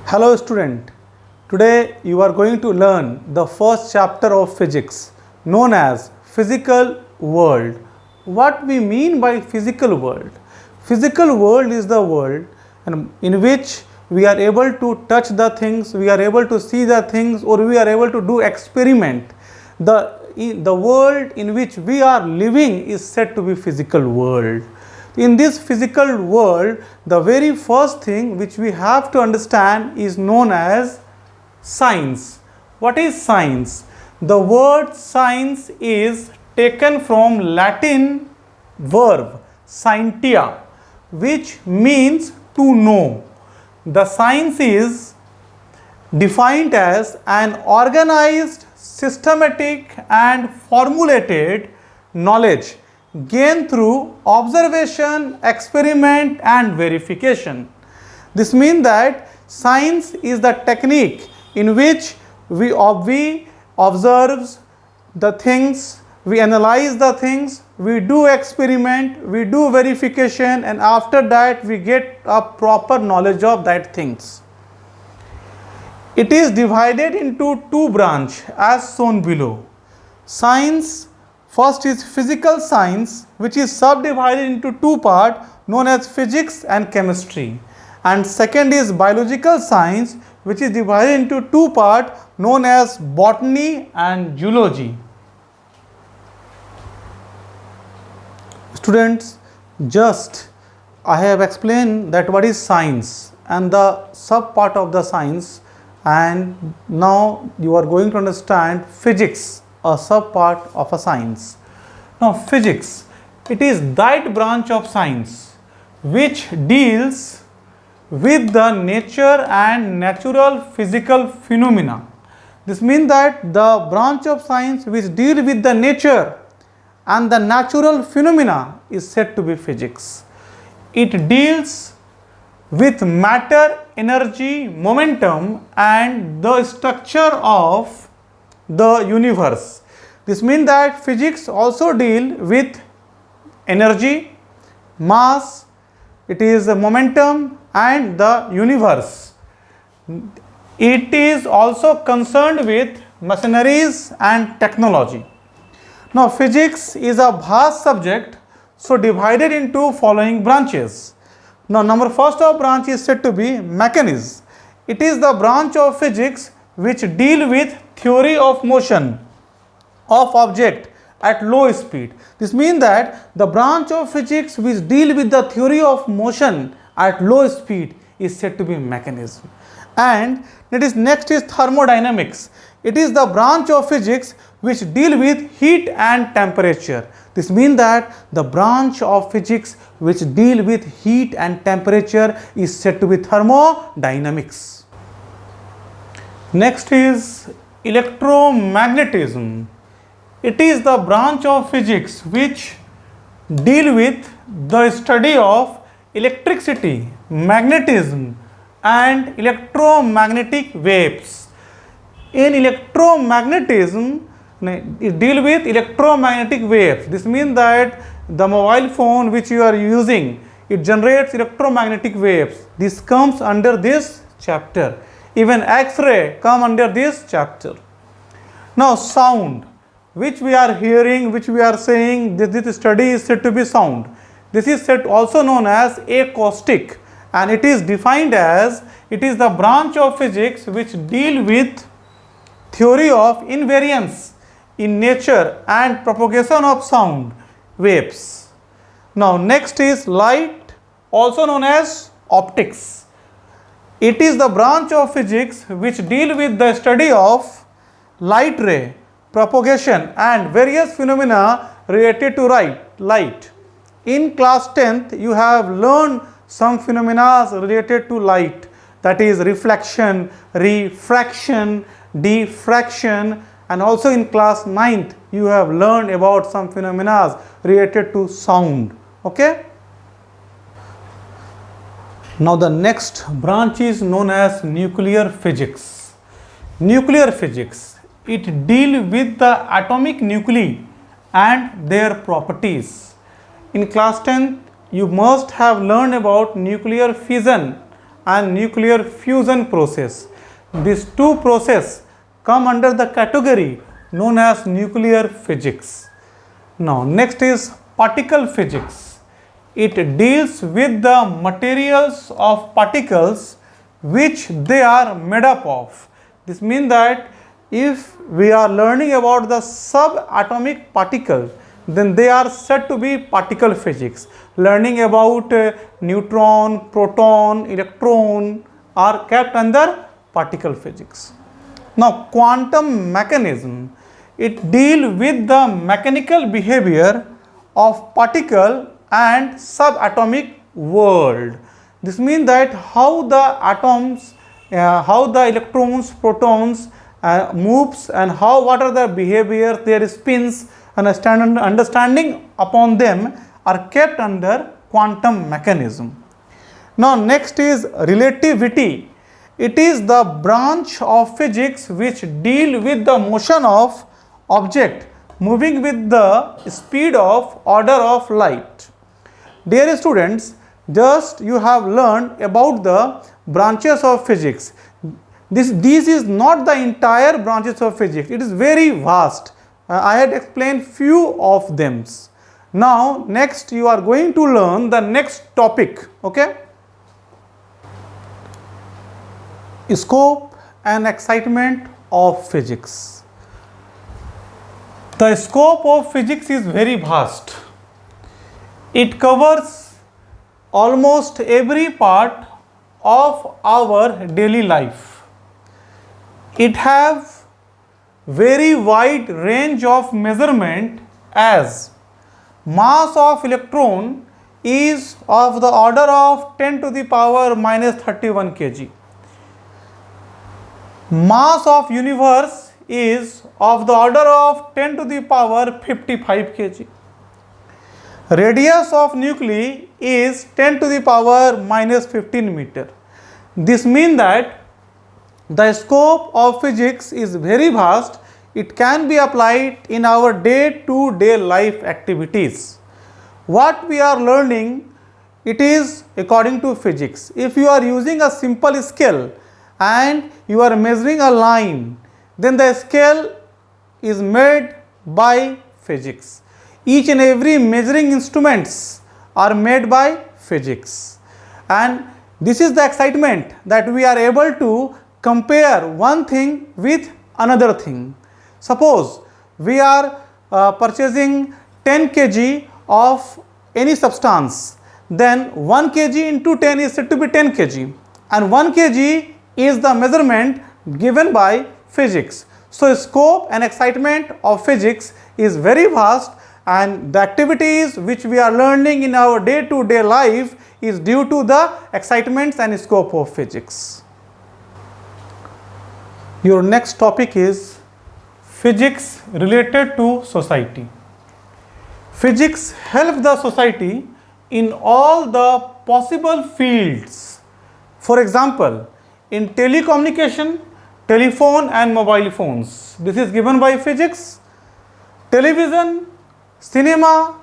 Hello student, today you are going to learn the first chapter of physics known as physical world. What we mean by physical world? Physical world is the world in which we are able to touch the things, we are able to see the things, or we are able to do experiment. The world in which we are living is said to be physical world. In this physical world, the very first thing which we have to understand is known as science. What is science? The word science is taken from Latin verb scientia, which means to know. The science is defined as an organized, systematic and formulated knowledge gained through observation, experiment and verification. This means that science is the technique in which we observe the things, we analyze the things, we do experiment, we do verification, and after that we get a proper knowledge of that things. It is divided into two branches as shown below. Science, first is physical science, which is subdivided into two parts known as physics and chemistry, and second is biological science, which is divided into two parts known as botany and zoology. Students, just I have explained that what is science and the sub part of the science, and now you are going to understand physics, a sub part of a science. Now physics, it is that branch of science which deals with the nature and natural physical phenomena. This means that the branch of science which deals with the nature and the natural phenomena is said to be physics. It deals with matter, energy, momentum and the structure of the universe. This means that physics also deal with energy, mass, it is the momentum and the universe. It is also concerned with machineries and technology. Now physics is a vast subject, so divided into following branches. Now number first of branch is said to be mechanism. It is the branch of physics which deal with theory of motion of object at low speed. This means that the branch of physics which deal with the theory of motion at low speed is said to be mechanism. And next is thermodynamics. It is the branch of physics which deal with heat and temperature. This means that the branch of physics which deal with heat and temperature is said to be thermodynamics. Next is electromagnetism. It is the branch of physics which deal with the study of electricity, magnetism and electromagnetic waves. In electromagnetism, it deal with electromagnetic waves. This means that the mobile phone which you are using, it generates electromagnetic waves. This comes under this chapter. Even X-ray come under this chapter. Now sound, which we are hearing, which we are saying, this study is said to be sound. This is said also known as acoustic, and it is defined as it is the branch of physics which deal with theory of invariance in nature and propagation of sound waves. Now next is light, also known as optics. It is the branch of physics which deal with the study of light ray, propagation and various phenomena related to light. In class 10th, you have learned some phenomena related to light, that is reflection, refraction, diffraction, and also in class 9th you have learned about some phenomena related to sound. Okay. Now the next branch is known as nuclear physics. Nuclear physics, it deals with the atomic nuclei and their properties. In class 10, you must have learned about nuclear fission and nuclear fusion process. These two processes come under the category known as nuclear physics. Now, next is particle physics. It deals with the materials of particles which they are made up of. This means that if we are learning about the subatomic particle, then they are said to be particle physics. Learning about neutron, proton, electron are kept under particle physics. Now, quantum mechanism, it deals with the mechanical behavior of particle and subatomic world. This means that how the atoms, how the electrons, protons moves, and what are the behavior, their spins, and understanding upon them are kept under quantum mechanism. Now, next is relativity. It is the branch of physics which deal with the motion of object moving with the speed of order of light. Dear students, just you have learned about the branches of physics. This is not the entire branches of physics. It is very vast. I had explained few of them. Now, next you are going to learn the next topic. Okay? Scope and excitement of physics. The scope of physics is very vast. It covers almost every part of our daily life. It has very wide range of measurement, as mass of electron is of the order of 10 to the power minus 31 kg. Mass of universe is of the order of 10 to the power 55 kg. Radius of nuclei is 10 to the power minus 15 meter. This means that the scope of physics is very vast. It can be applied in our day-to-day life activities. What we are learning, it is according to physics. If you are using a simple scale and you are measuring a line, then the scale is made by physics. Each and every measuring instruments are made by physics. And this is the excitement that we are able to compare one thing with another thing. Suppose we are purchasing 10 kg of any substance, then 1 kg into 10 is said to be 10 kg, and 1 kg is the measurement given by physics. So, scope and excitement of physics is very vast, and the activities which we are learning in our day-to-day life is due to the excitements and scope of physics. Your next topic is physics related to society. Physics helps the society in all the possible fields. For example, in telecommunication, telephone and mobile phones, this is given by physics. Television, cinema,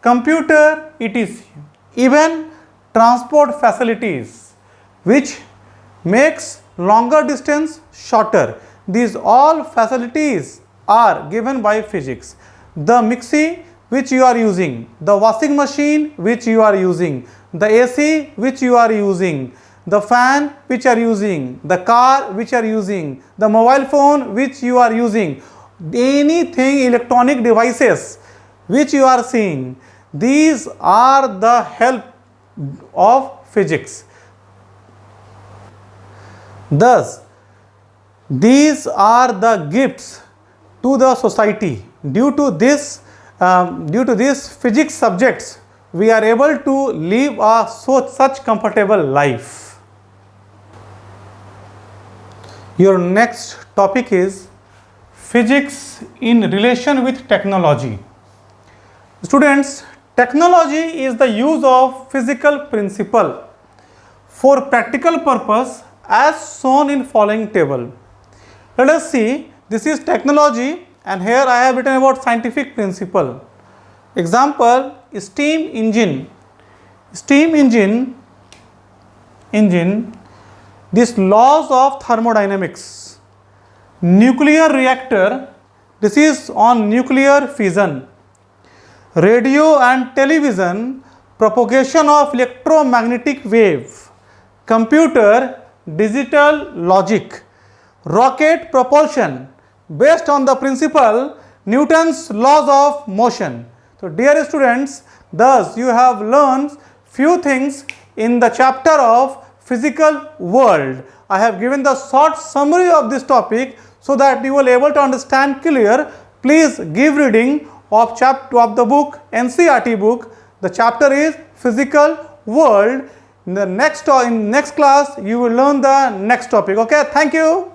computer, etc. Even transport facilities which makes longer distance shorter. These all facilities are given by physics. The mixie which you are using, the washing machine which you are using, the AC which you are using, the fan which you are using, the car which you are using, the mobile phone which you are using, anything electronic devices which you are seeing, these are the help of physics. Thus, these are the gifts to the society. Due to this physics subjects, we are able to live such comfortable life. Your next topic is physics in relation with technology. Students, technology is the use of physical principle for practical purpose as shown in following table. Let us see, this is technology, and here I have written about scientific principle. Example, steam engine. Steam engine These laws of thermodynamics. Nuclear reactor, this is on nuclear fission. Radio and television, propagation of electromagnetic wave. Computer, digital logic. Rocket propulsion, based on the principle Newton's laws of motion. So dear students, thus you have learned few things in the chapter of physical world. I have given the short summary of this topic so that you will able to understand clear. Please give reading of chapter of the book, NCERT book. The chapter is physical world. In the next class you will learn the next topic. Okay, thank you.